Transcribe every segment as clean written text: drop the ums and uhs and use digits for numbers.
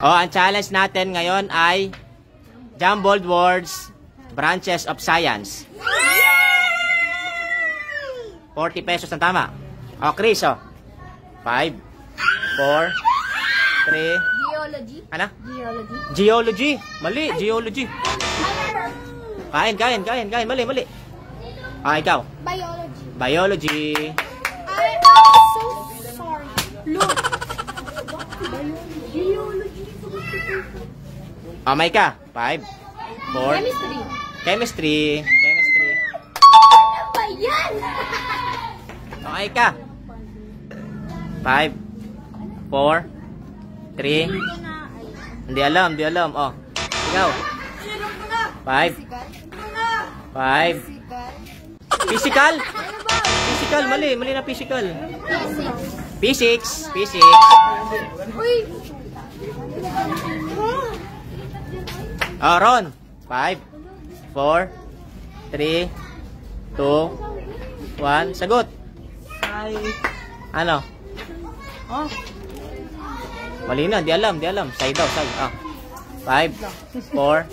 Oh, ang challenge natin ngayon ay Jumbled Words, Branches of Science. 40 pesos ang tama. Oh, Chris, oh. 5, 4, 3. Geology. Ano? Geology. Geology. Mali, geology. Kain. Mali. Ah, ikaw. Biology. Biology. I'm so sorry. Look. Geology. Oh, may ka. 5, 4. Chemistry. Chemistry. Ano ba yan? Okay ka. 5, 4, 3. Hindi alam. Oh. Ikaw. 5. 5. Physical? Physical, mali na physical. Physics. Uy. Oh, Ron. 5, 4, 3, 2, 1. Sagot. Ano? Oh. Mali na, di alam. Say daw. Ah. 5, 4,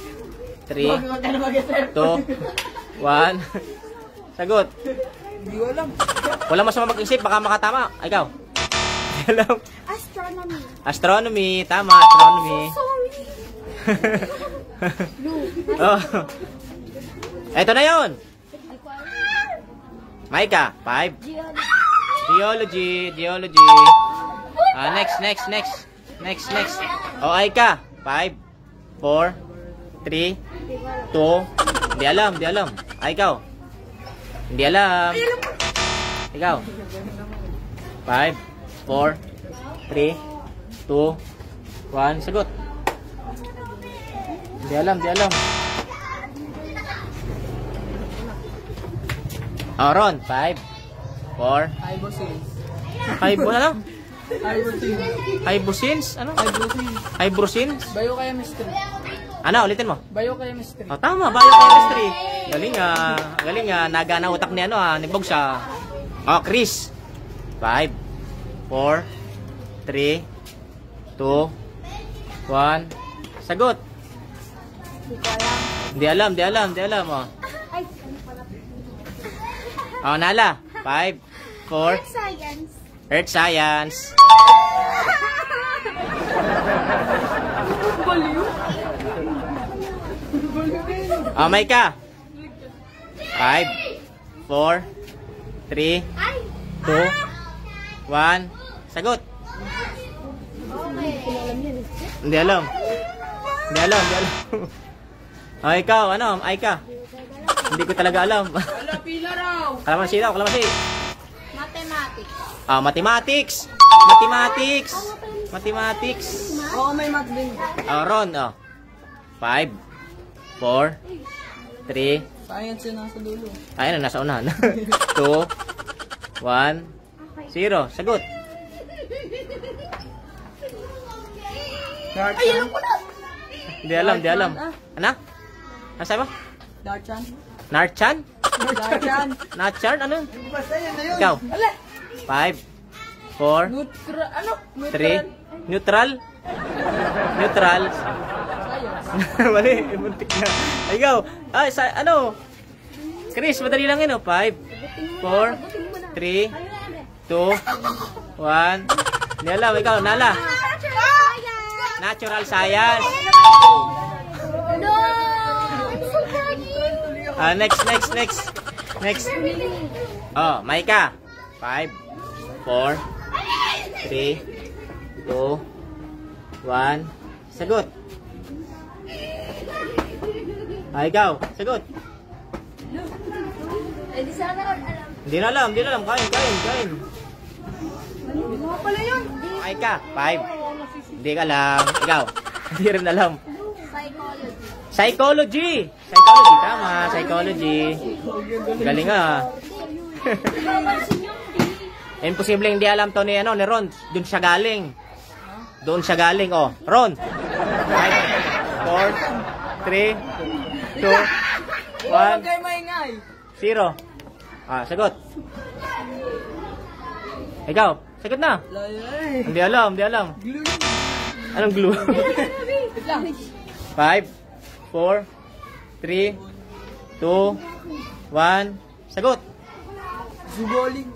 3, 2, 1. Sagot. Hindi ko alam. Wala masama mag-isip, baka makatama. Ikaw. Di alam. Astronomy. Astronomy. Tama, astronomy. Sorry. Oh. Eto na yun. Maika. 5. Geology. Ah, next. Oh, Aika. 5, 4, 3, 2. Hindi alam. Ay, ikaw. Hindi alam. Ikaw. 5, 4, 3, 2, 1. Sagot. Hindi alam. Oh, Ron. 5, 4. Hybosins? Ano? Hybosins? Biochemistry. Ano? Ulitin mo. Biochemistry. Oh, tama. Biochemistry. Galing nga. Naga na utak ni ni Bogs siya. Oh, Chris. 5, 4, 3, 2, 1. Sagot. Hindi alam. Oh. Oh, Nala. 5, 4. Science. Earth Science. Oh, may ka. 5, 4, 3, 2, 1. Sagot. Hindi alam. Oh, ikaw, ano? Ay ka. Hindi ko talaga alam. Pila raw. Kalamansi. Mathematics. Ah, mathematics. Oo, may math din. Oh, Ron, oh. 5, 4, 3. Science yun nasa dulo. Ayun, nasa unahan. 2, 1, 0. Sagot. Darchan. Hindi alam. Ano? Ano sabi mo? Darchan. Narchan? Darchan. Ano? Basta yan na yun. Ikaw. 5, 4, Ano? 3. Neutral. Mali, muntik na. Ikaw. Ay, ano? Chris, madali lang yun, 5, 4, 3, 2, 1. Hindi alam, ikaw, Nala. Natural Science. No! I'm so sorry. Next. Oh, Maika. 5, 4, 3, 2, 1. Sagot. Ikaw. Sagot. Di sana alam. Hindi na alam. Kain. Pala yun. Maika. 5. Hindi ka alam. Ikaw. Hindi rin alam. Psychology. Tama. Psychology. Galing ah. Imposible hindi alam to ni Ron. Doon siya galing. Oh, Ron. 5, 4, 3, 2, 1, 0. Ah, sagot. Ikaw, sagot na. Hindi alam. Anong glue? 5, 4, 3, 2, 1. Sagot. Sugoling.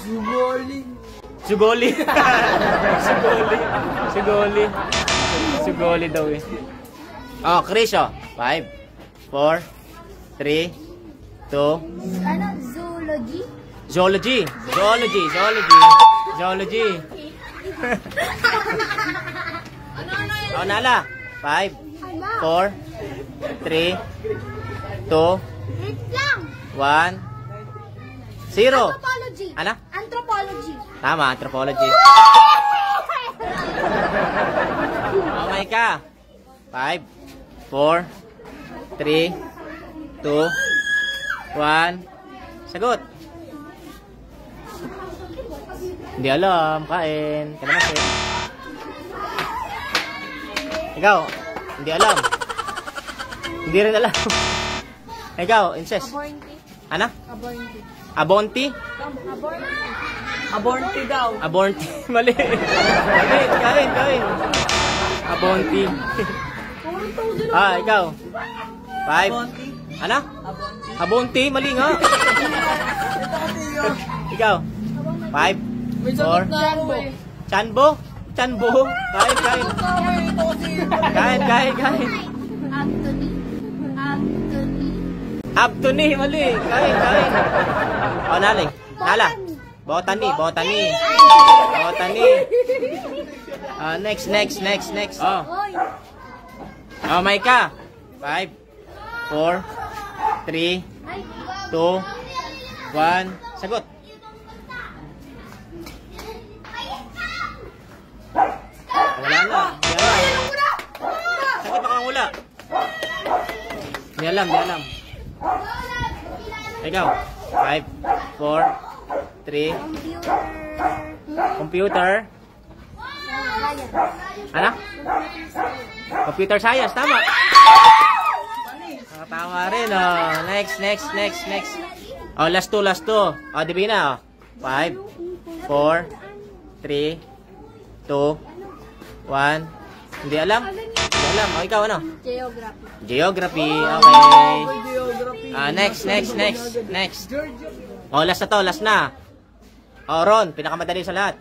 Sugoling. Sugoli. Sugoli. Sugoli. Sugoli daw eh. Oh, Chris, oh. 5, 4, 3, 2. Ano? Zoology? Zoology. Zoology. Zoology. Zoology. Oh, Nala. 5, 4, 3, 2, Wait lang. 1, 0. Anthropology. Ano? Anthropology. Tama, anthropology. Okay ka. 5, 4, 3, 2, 1. Sagot. Hindi alam. Kain. Kalamansi. Ikaw. Hindi alam. Hindi rin alam. Ikaw, incest. Abornty. Ano? Abornty. Abonti? Abornti daw. Abonti. Mali. Mali. Kain. Abonti. Ikaw. 5. Abonti. Ano? Abonti. Abonti. Mali nga. Ito kasi yun. Ikaw. 5, May sagot 4. na ako eh. Chanbo? Chanbo? Kain. Ito kasi yun. Kain. Anthony. Abtoni. Mali. Kain. O, Nala. Nala. Botany. Next. Oh. Oh, Maika. 5, 4, 3, 2, 1. Sagot. Wala na. Sagot baka wala. Di alam. Ikaw. 5, 4, 3. Computer. Ano? Computer science. Tama. Tama rin. Oh. Next. Oh, last two. Oh, Divina. 5, 4, 3, 2, 1. Hindi alam. Oh, ikaw ano? Geography. Okay. Next. Oh, last na. Oh, Ron, pinakamadali sa lahat.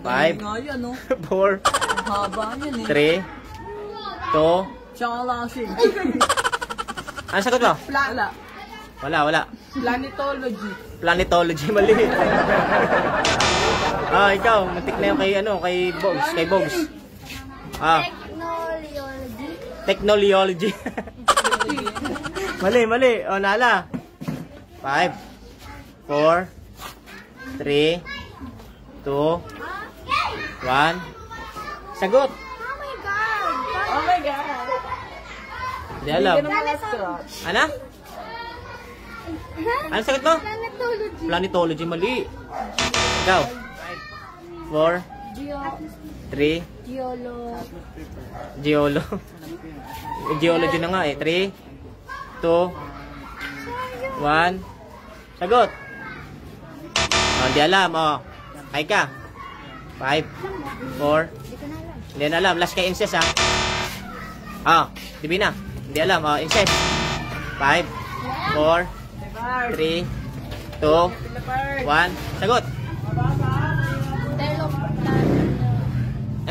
5, Nga yan, no? 4, Haba yan eh. 3, 2. Tsaka lasing. Ano sagot mo? Wala. Planetology, mali. Ikaw, matik na yung kay Bogs. Technology. Mali. O, Nala. 5, 4, 3, 2, 1. Sagot. Oh my God. Hindi alam. Ano? Ano sagot mo? Planetology. Planetology, mali. Ikaw. 4, 3, Geology na nga eh. 3, 2, 1. Sagot. Oh, hindi alam. Oh. Ay ka. 5, 4. Hindi na alam. Last kay incest ha. Divina. Hindi alam. Oh, incest. 5, 4, 3, 2, 1. Sagot.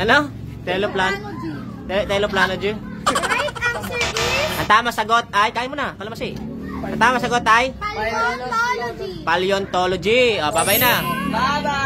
Ano? Teloplanogy. The right answer is Ang tama sagot ay, kain mo na, kalamasi. Ang tama sagot ay paleontology. paleontology. O, babay na. Bye-bye.